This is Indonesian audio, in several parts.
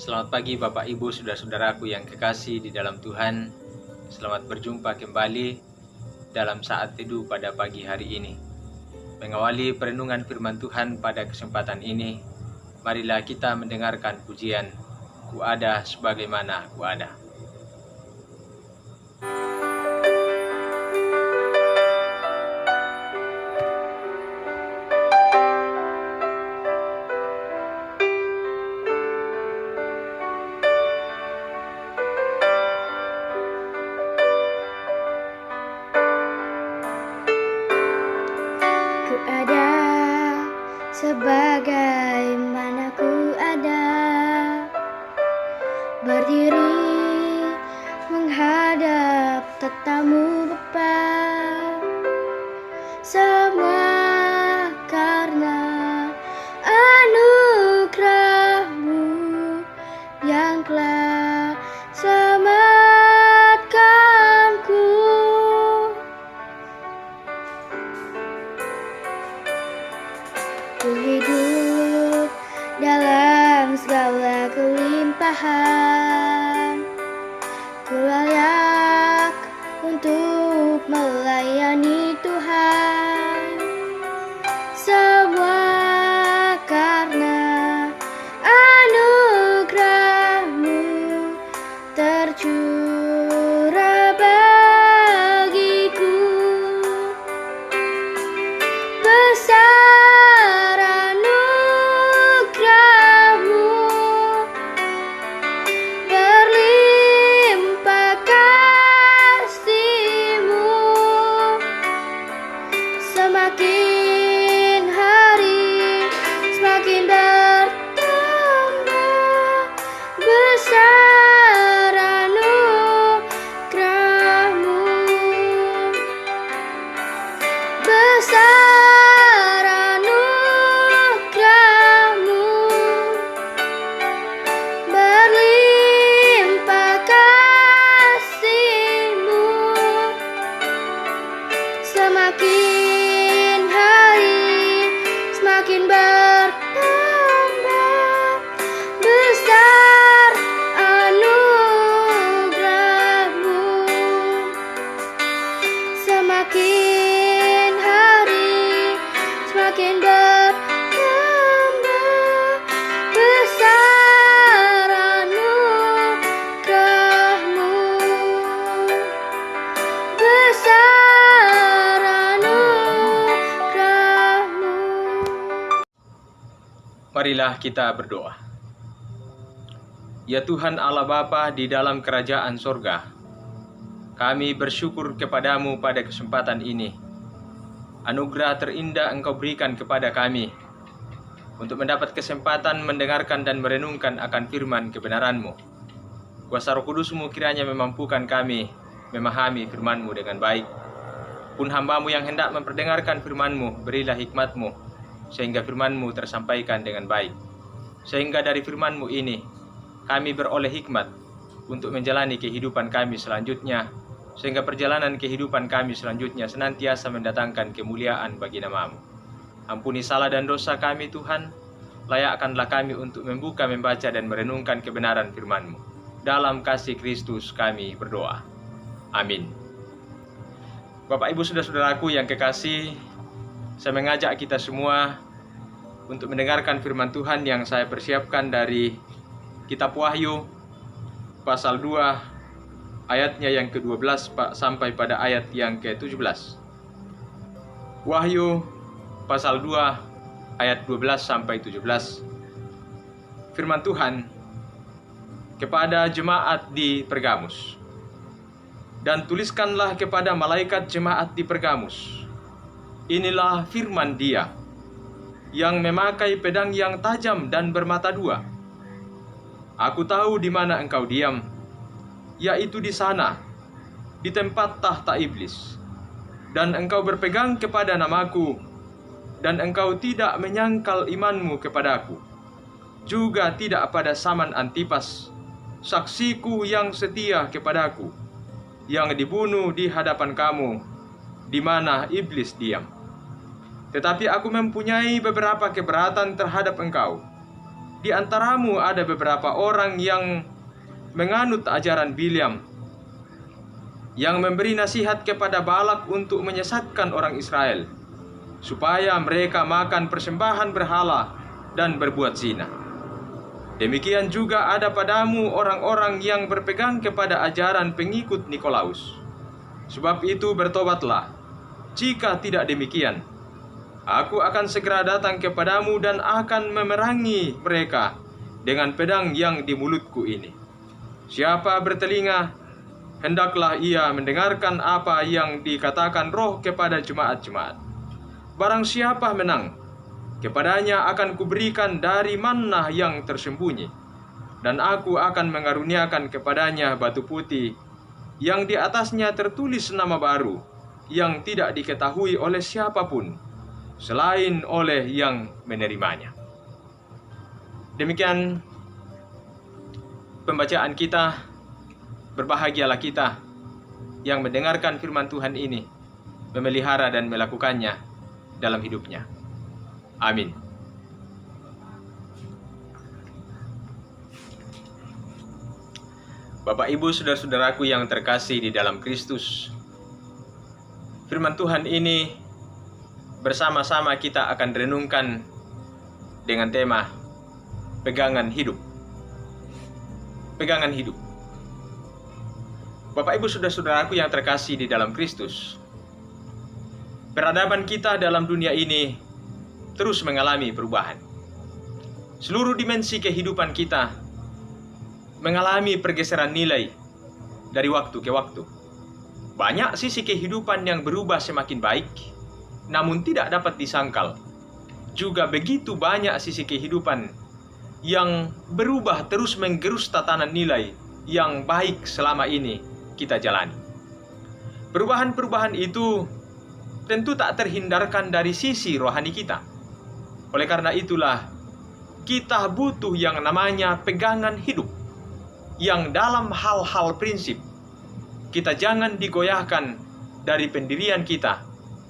Selamat pagi Bapak Ibu Saudara-saudaraku yang kekasih di dalam Tuhan. Selamat berjumpa kembali dalam saat teduh pada pagi hari ini. Mengawali perenungan firman Tuhan pada kesempatan ini, marilah kita mendengarkan pujian Ku ada sebagaimana ku ada. Ku ada sebagaimana ku ada, berdiri menghadap tatamu Bapa. Semua karena anugerah-Mu yang telah selamatkanku. Ku hidup dalam segala kelimpahan, ku layak untuk melayani Tuhan. Semua karena anugerah-Mu tercurah bagiku. Besar anugerah-Mu, berlimpah kasih-Mu, semakin hari semakin bertambah. Besar anugerah-Mu, besar anugerah-Mu, berlimpah kasih-Mu, semakin hari semakin bertambah. Besar anugerah-Mu, semakin hari semakin bertambah. Besar anugerah-Mu, besar anugerah-Mu. Marilah kita berdoa. Ya Tuhan Allah Bapa di dalam kerajaan sorga, kami bersyukur kepadamu pada kesempatan ini. Anugerah terindah Engkau berikan kepada kami untuk mendapat kesempatan mendengarkan dan merenungkan akan firman kebenaran-Mu. Kuasa Roh Kudus-Mu kiranya memampukan kami memahami firman-Mu dengan baik. Pun hamba-Mu yang hendak memperdengarkan firman-Mu, berilah hikmat-Mu, sehingga firman-Mu tersampaikan dengan baik. Sehingga dari firman-Mu ini, kami beroleh hikmat untuk menjalani kehidupan kami selanjutnya, sehingga perjalanan kehidupan kami selanjutnya senantiasa mendatangkan kemuliaan bagi nama-Mu. Ampuni salah dan dosa kami Tuhan, layakkanlah kami untuk membaca dan merenungkan kebenaran firman-Mu. Dalam kasih Kristus kami berdoa. Amin. Bapak Ibu Saudara-saudaraku yang kekasih, saya mengajak kita semua untuk mendengarkan firman Tuhan yang saya persiapkan dari Kitab Wahyu pasal 2 ayatnya yang ke-12 sampai pada ayat yang ke-17. Wahyu pasal 2 ayat 12 sampai 17. Firman Tuhan kepada jemaat di Pergamus. Dan tuliskanlah kepada malaikat jemaat di Pergamus. Inilah firman Dia yang memakai pedang yang tajam dan bermata dua. Aku tahu di mana engkau diam, yaitu di sana, di tempat tahta iblis. Dan engkau berpegang kepada namaku, dan engkau tidak menyangkal imanmu kepadaku, juga tidak pada Saman Antipas, saksiku yang setia kepadaku, yang dibunuh di hadapan kamu, di mana iblis diam. Tetapi aku mempunyai beberapa keberatan terhadap engkau, di antaramu ada beberapa orang yang menganut ajaran Bileam, yang memberi nasihat kepada Balak untuk menyesatkan orang Israel, supaya mereka makan persembahan berhala dan berbuat zina. Demikian juga ada padamu orang-orang yang berpegang kepada ajaran pengikut Nikolaus. Sebab itu bertobatlah. Jika tidak demikian, aku akan segera datang kepadamu dan akan memerangi mereka dengan pedang yang di mulutku ini. Siapa bertelinga, hendaklah ia mendengarkan apa yang dikatakan Roh kepada jemaat-jemaat. Barang siapa menang, kepadanya akan kuberikan dari manna yang tersembunyi, dan aku akan mengaruniakan kepadanya batu putih yang di atasnya tertulis nama baru, yang tidak diketahui oleh siapapun selain oleh yang menerimanya. Demikian pembacaan kita. Berbahagialah kita yang mendengarkan firman Tuhan ini, memelihara dan melakukannya dalam hidupnya. Amin. Bapak, Ibu, saudara-saudaraku yang terkasih di dalam Kristus, firman Tuhan ini bersama-sama kita akan renungkan dengan tema pegangan hidup. Pegangan hidup. Bapak, Ibu, saudara-saudaraku yang terkasih di dalam Kristus, peradaban kita dalam dunia ini terus mengalami perubahan. Seluruh dimensi kehidupan kita mengalami pergeseran nilai dari waktu ke waktu. Banyak sisi kehidupan yang berubah semakin baik, namun tidak dapat disangkal. Juga begitu banyak sisi kehidupan yang berubah terus menggerus tatanan nilai yang baik selama ini kita jalani. Perubahan-perubahan itu tentu tak terhindarkan dari sisi rohani kita. Oleh karena itulah, kita butuh yang namanya pegangan hidup, yang dalam hal-hal prinsip kita jangan digoyahkan dari pendirian kita,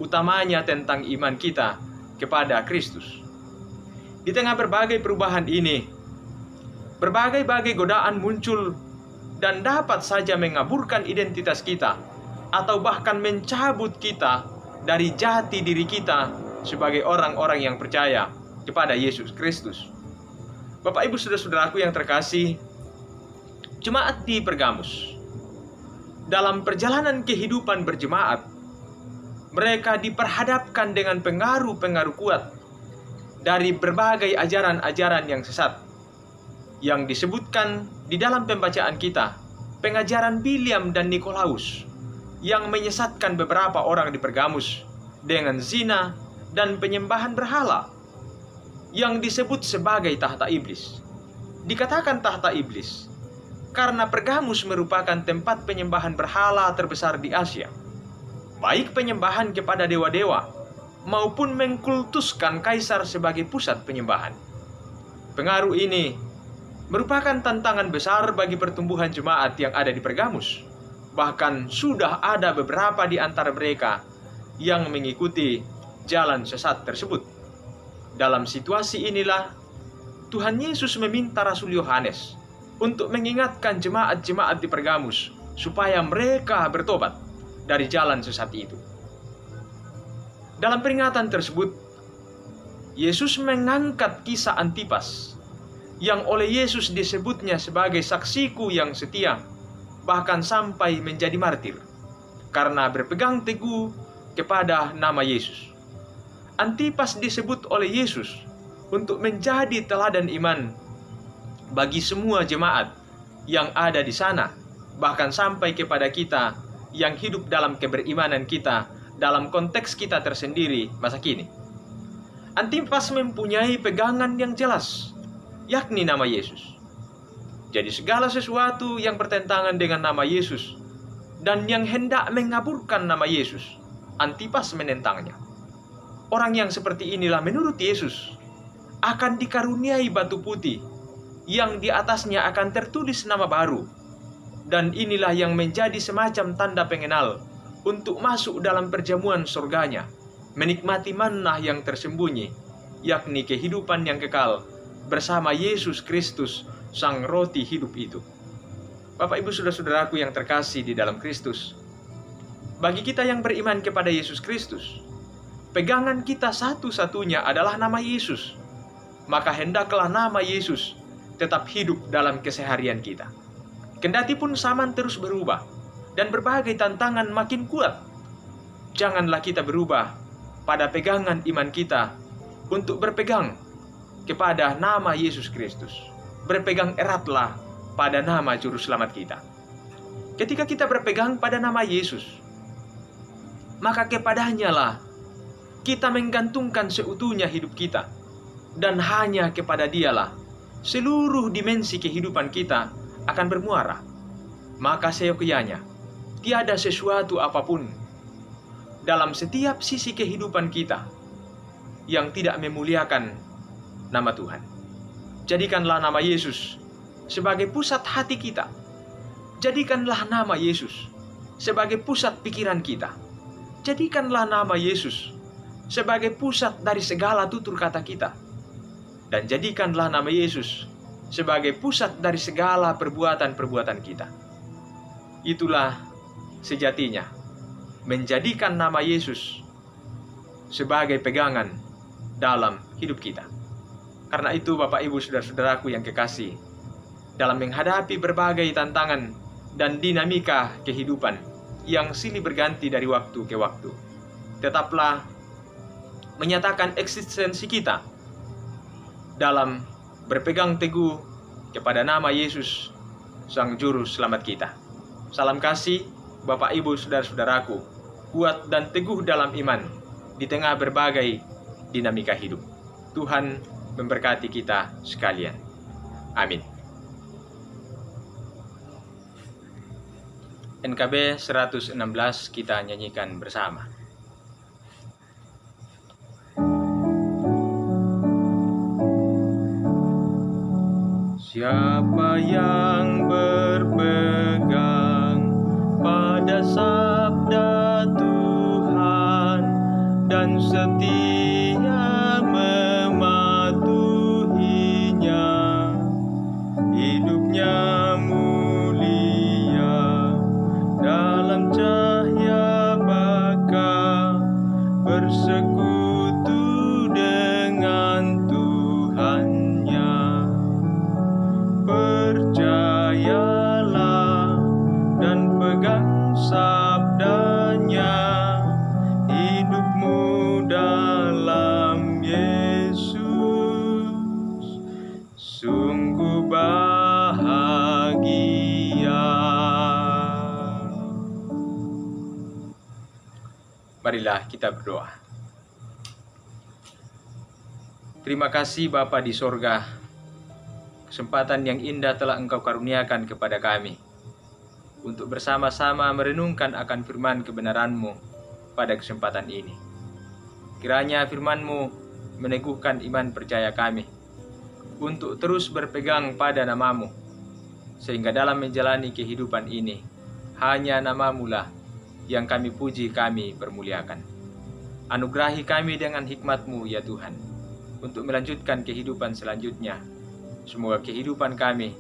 utamanya tentang iman kita kepada Kristus. Di tengah berbagai perubahan ini, berbagai-bagai godaan muncul dan dapat saja mengaburkan identitas kita, atau bahkan mencabut kita dari jati diri kita sebagai orang-orang yang percaya kepada Yesus Kristus. Bapak, Ibu, saudara-saudaraku yang terkasih, jemaat di Pergamus, dalam perjalanan kehidupan berjemaat, mereka diperhadapkan dengan pengaruh-pengaruh kuat dari berbagai ajaran-ajaran yang sesat, yang disebutkan di dalam pembacaan kita, pengajaran Bileam dan Nikolaus, yang menyesatkan beberapa orang di Pergamus dengan zina dan penyembahan berhala, yang disebut sebagai tahta iblis. Dikatakan tahta iblis karena Pergamus merupakan tempat penyembahan berhala terbesar di Asia, baik penyembahan kepada dewa-dewa maupun mengkultuskan kaisar sebagai pusat penyembahan. Pengaruh ini merupakan tantangan besar bagi pertumbuhan jemaat yang ada di Pergamus. Bahkan sudah ada beberapa di antara mereka yang mengikuti jalan sesat tersebut. Dalam situasi inilah, Tuhan Yesus meminta Rasul Yohanes untuk mengingatkan jemaat-jemaat di Pergamus supaya mereka bertobat dari jalan sesat itu. Dalam peringatan tersebut, Yesus mengangkat kisah Antipas, yang oleh Yesus disebutnya sebagai saksiku yang setia, bahkan sampai menjadi martir, karena berpegang teguh kepada nama Yesus. Antipas disebut oleh Yesus untuk menjadi teladan iman bagi semua jemaat yang ada di sana, bahkan sampai kepada kita yang hidup dalam keberimanan kita dalam konteks kita tersendiri masa kini. Antipas mempunyai pegangan yang jelas, yakni nama Yesus. Jadi segala sesuatu yang bertentangan dengan nama Yesus dan yang hendak mengaburkan nama Yesus, Antipas menentangnya. Orang yang seperti inilah menurut Yesus akan dikaruniai batu putih yang di atasnya akan tertulis nama baru. Dan inilah yang menjadi semacam tanda pengenal untuk masuk dalam perjamuan surganya, menikmati manna yang tersembunyi, yakni kehidupan yang kekal bersama Yesus Kristus, Sang Roti hidup itu. Bapak Ibu saudara-saudaraku yang terkasih di dalam Kristus, bagi kita yang beriman kepada Yesus Kristus, pegangan kita satu-satunya adalah nama Yesus. Maka hendaklah nama Yesus tetap hidup dalam keseharian kita. Kendati pun zaman terus berubah dan berbagai tantangan makin kuat, janganlah kita berubah pada pegangan iman kita untuk berpegang kepada nama Yesus Kristus. Berpegang eratlah pada nama Juru Selamat kita. Ketika kita berpegang pada nama Yesus, maka kepadanya lah kita menggantungkan seutuhnya hidup kita. Dan hanya kepada Dialah seluruh dimensi kehidupan kita akan bermuara. Maka seyogyanya, tiada sesuatu apapun dalam setiap sisi kehidupan kita yang tidak memuliakan nama Tuhan. Jadikanlah nama Yesus sebagai pusat hati kita. Jadikanlah nama Yesus sebagai pusat pikiran kita. Jadikanlah nama Yesus sebagai pusat dari segala tutur kata kita. Dan jadikanlah nama Yesus sebagai pusat dari segala perbuatan-perbuatan kita. Itulah sejatinya menjadikan nama Yesus sebagai pegangan dalam hidup kita. Karena itu Bapak Ibu saudara-saudaraku yang kekasih, dalam menghadapi berbagai tantangan dan dinamika kehidupan yang silih berganti dari waktu ke waktu, tetaplah menyatakan eksistensi kita dalam berpegang teguh kepada nama Yesus, Sang Juru Selamat kita. Salam kasih Bapak Ibu saudara-saudaraku, kuat dan teguh dalam iman di tengah berbagai dinamika hidup. Tuhan memberkati kita sekalian. Amin. NKB 116 kita nyanyikan bersama. Siapa yang berpegang pada sabda Tuhan dan setia mematuhinya, hidupnya mulia dalam cahaya baka, bersekutu dengan Tuhannya. Percayalah dan pegang sabdanya, hidupmu dalam Yesus sungguh bahagia. Marilah kita berdoa. Terima kasih Bapa di sorga, kesempatan yang indah telah Engkau karuniakan kepada kami untuk bersama-sama merenungkan akan firman kebenaran-Mu pada kesempatan ini. Kiranya firman-Mu meneguhkan iman percaya kami untuk terus berpegang pada nama-Mu, sehingga dalam menjalani kehidupan ini hanya nama-Mu lah yang kami puji, kami permuliakan. Anugerahi kami dengan hikmat-Mu ya Tuhan, untuk melanjutkan kehidupan selanjutnya. Semoga kehidupan kami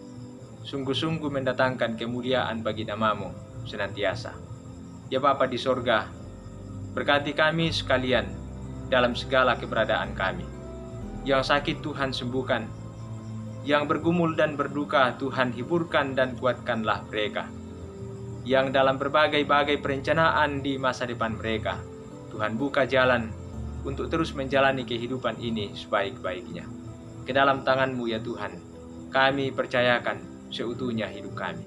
sungguh-sungguh mendatangkan kemuliaan bagi nama-Mu senantiasa. Ya Bapa di sorga, berkati kami sekalian dalam segala keberadaan kami. Yang sakit Tuhan sembuhkan, yang bergumul dan berduka Tuhan hiburkan dan kuatkanlah mereka. Yang dalam berbagai-bagai perencanaan di masa depan mereka, Tuhan buka jalan untuk terus menjalani kehidupan ini sebaik-baiknya. Ke dalam tangan-Mu ya Tuhan, kami percayakan seutuhnya hidup kami.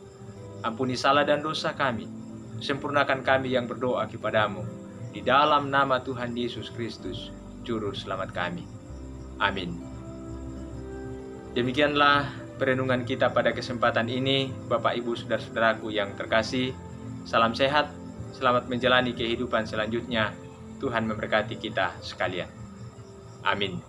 Ampuni salah dan dosa kami, sempurnakan kami yang berdoa kepada-Mu, di dalam nama Tuhan Yesus Kristus, Juru Selamat kami. Amin. Demikianlah perenungan kita pada kesempatan ini, Bapak Ibu saudara-saudaraku yang terkasih. Salam sehat, selamat menjalani kehidupan selanjutnya. Tuhan memberkati kita sekalian. Amin.